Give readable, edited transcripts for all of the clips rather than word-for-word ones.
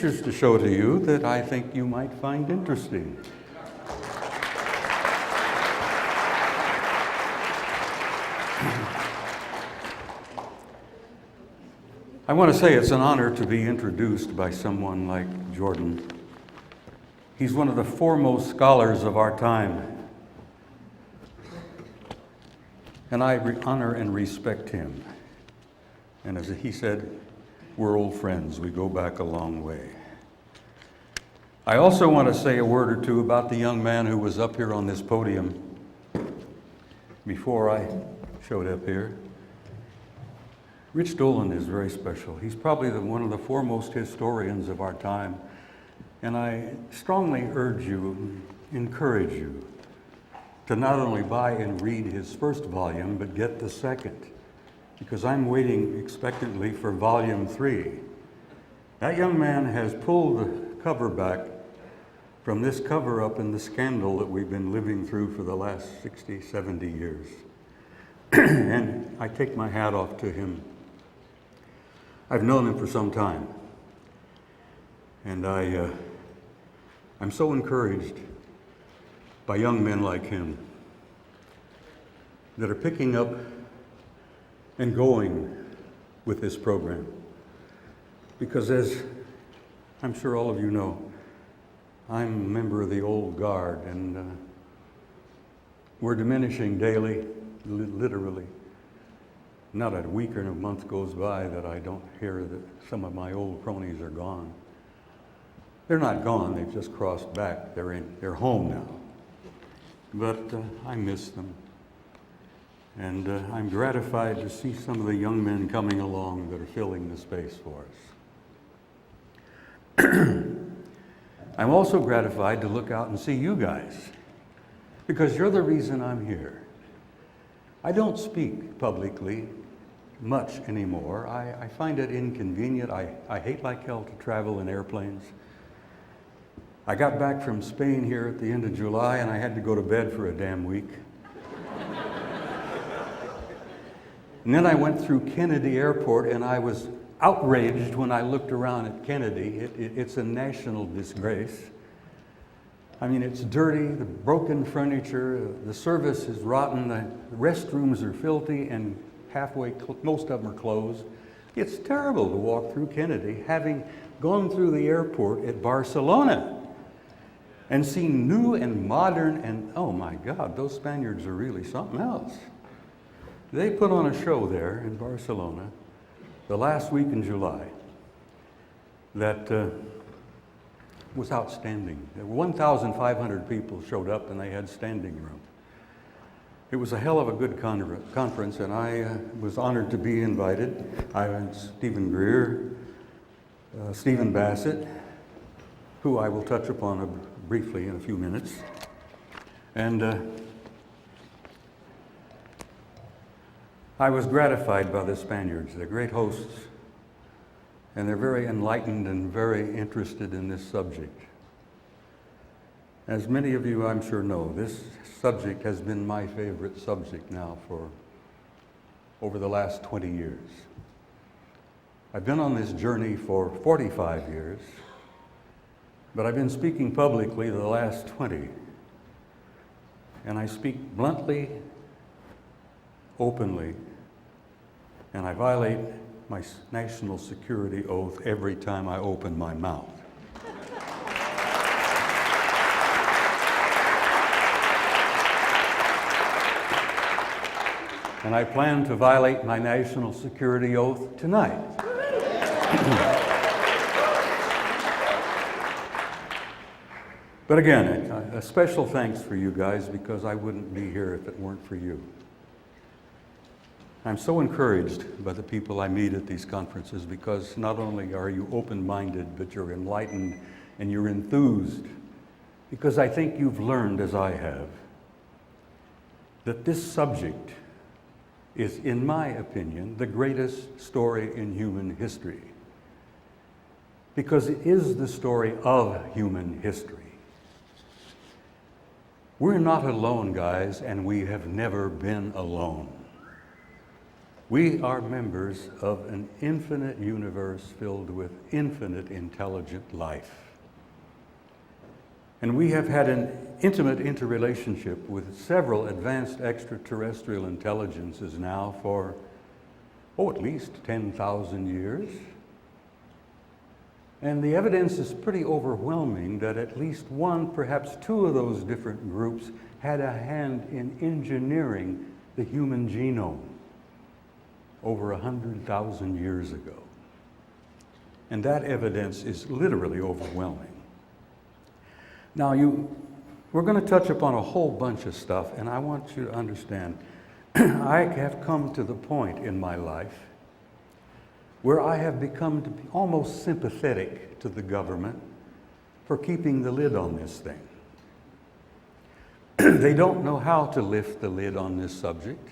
pictures to show to you that I think you might find interesting. I want to say it's an honor to be introduced by someone like Jordan. He's one of the foremost scholars of our time, and I honor and respect him. And as he said, we're old friends. We go back a long way. I also want to say a word or two about the young man who was up here on this podium before I showed up here. Rich Dolan is very special. He's probably one of the foremost historians of our time. And I strongly urge you, encourage you, to not only buy and read his first volume, but get the second, because I'm waiting expectantly for volume 3. That young man has pulled the cover back from this cover-up in the scandal that we've been living through for the last 60, 70 years. And I take my hat off to him. I've known him for some time, and I'm so encouraged by young men like him that are picking up and going with this program. Because as I'm sure all of you know, I'm a member of the old guard, and we're diminishing daily, literally. Not a week or a month goes by that I don't hear that some of my old cronies are gone. They're not gone, they've just crossed back. They're home now. But I miss them. And I'm gratified to see some of the young men coming along that are filling the space for us. I'm also gratified to look out and see you guys, because you're the reason I'm here. I don't speak publicly much anymore. I find it inconvenient. I hate like hell to travel in airplanes. I got back from Spain here at the end of July, and I had to go to bed for a damn week. And then I went through Kennedy Airport, and I was outraged when I looked around at Kennedy. It's a national disgrace. I mean, it's dirty, the broken furniture, the service is rotten, the restrooms are filthy, and most of them are closed. It's terrible to walk through Kennedy, having gone through the airport at Barcelona and seen new and modern, and oh my God, those Spaniards are really something else. They put on a show there in Barcelona the last week in July that was outstanding. 1,500 people showed up, and they had standing room. It was a hell of a good conference, and I was honored to be invited. I and Stephen Greer, Stephen Bassett, who I will touch upon briefly in a few minutes. And I was gratified by the Spaniards. They're great hosts, and they're very enlightened and very interested in this subject. As many of you, I'm sure, know, this subject has been my favorite subject now for over the last 20 years. I've been on this journey for 45 years, but I've been speaking publicly the last 20. And I speak bluntly, openly, and I violate my national security oath every time I open my mouth. And I plan to violate my national security oath tonight. But again, a special thanks for you guys, because I wouldn't be here if it weren't for you. I'm so encouraged by the people I meet at these conferences, because not only are you open-minded, but you're enlightened and you're enthused, because I think you've learned, as I have, that this subject is, in my opinion, the greatest story in human history, because it is the story of human history. We're not alone, guys, and we have never been alone. We are members of an infinite universe filled with infinite intelligent life. And we have had an intimate interrelationship with several advanced extraterrestrial intelligences now for, at least 10,000 years. And the evidence is pretty overwhelming that at least one, perhaps two of those different groups had a hand in engineering the human genome over 100,000 years ago. And that evidence is literally overwhelming. Now, we're going to touch upon a whole bunch of stuff, and I want you to understand, I have come to the point in my life where I have become to be almost sympathetic to the government for keeping the lid on this thing. They don't know how to lift the lid on this subject.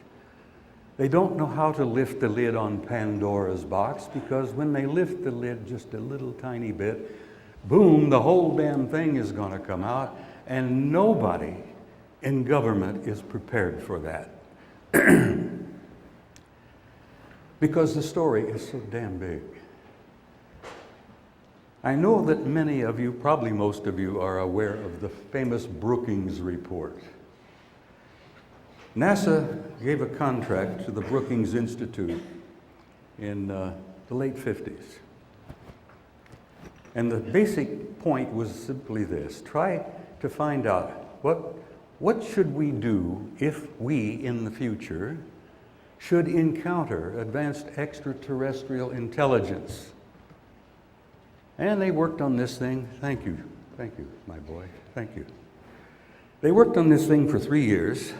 They don't know how to lift the lid on Pandora's box, because when they lift the lid just a little tiny bit, boom, the whole damn thing is going to come out, and nobody in government is prepared for that. Because the story is so damn big. I know that many of you, probably most of you, are aware of the famous Brookings report. NASA gave a contract to the Brookings Institute in the late 50s. And the basic point was simply this: try to find out what should we do if we, in the future, should encounter advanced extraterrestrial intelligence. And they worked on this thing. Thank you, my boy, thank you. They worked on this thing for 3 years,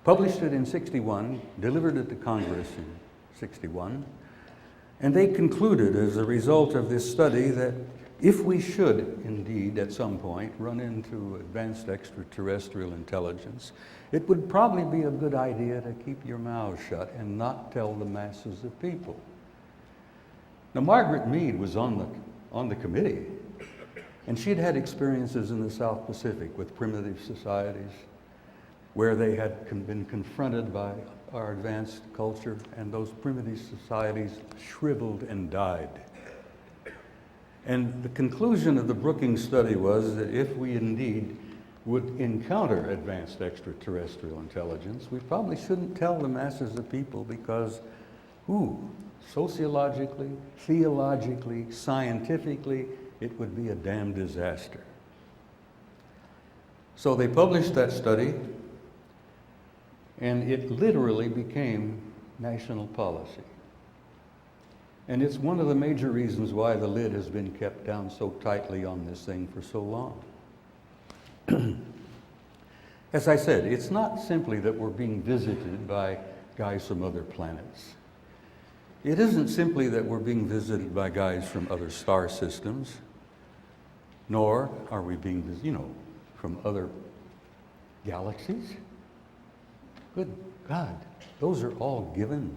published it in '61, delivered it to Congress in '61, and they concluded as a result of this study that if we should indeed at some point run into advanced extraterrestrial intelligence, it would probably be a good idea to keep your mouth shut and not tell the masses of people. Now, Margaret Mead was on the committee, and she'd had experiences in the South Pacific with primitive societies where they had been confronted by our advanced culture, and those primitive societies shriveled and died. And the conclusion of the Brookings study was that if we indeed would encounter advanced extraterrestrial intelligence, we probably shouldn't tell the masses of people, because, sociologically, theologically, scientifically, it would be a damn disaster. So they published that study, and it literally became national policy. And it's one of the major reasons why the lid has been kept down so tightly on this thing for so long. As I said, it's not simply that we're being visited by guys from other planets. It isn't simply that we're being visited by guys from other star systems, nor are we being visited, from other galaxies. Good God, those are all given.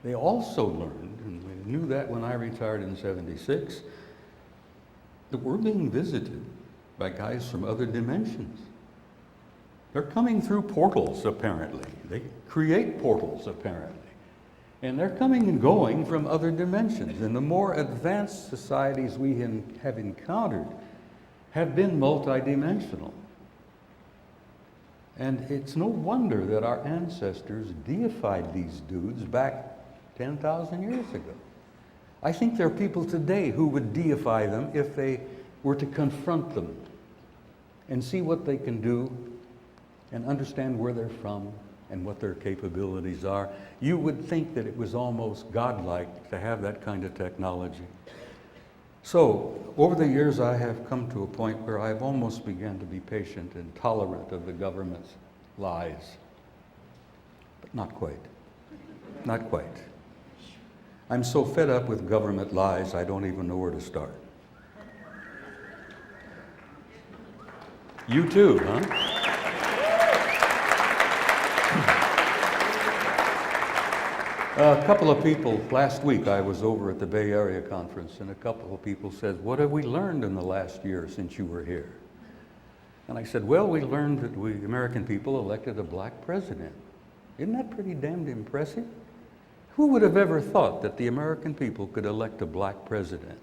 They also learned, and we knew that when I retired in '76, that we're being visited by guys from other dimensions. They're coming through portals, apparently. They create portals, apparently. And they're coming and going from other dimensions. And the more advanced societies we have encountered have been multidimensional. And it's no wonder that our ancestors deified these dudes back 10,000 years ago. I think there are people today who would deify them if they were to confront them and see what they can do and understand where they're from and what their capabilities are. You would think that it was almost godlike to have that kind of technology. So, over the years, I have come to a point where I've almost begun to be patient and tolerant of the government's lies. But not quite. Not quite. I'm so fed up with government lies, I don't even know where to start. You too, huh? A couple of people, last week I was over at the Bay Area conference, and a couple of people said, "What have we learned in the last year since you were here?" And I said, "Well, we learned that we American people elected a black president." Isn't that pretty damned impressive? Who would have ever thought that the American people could elect a black president?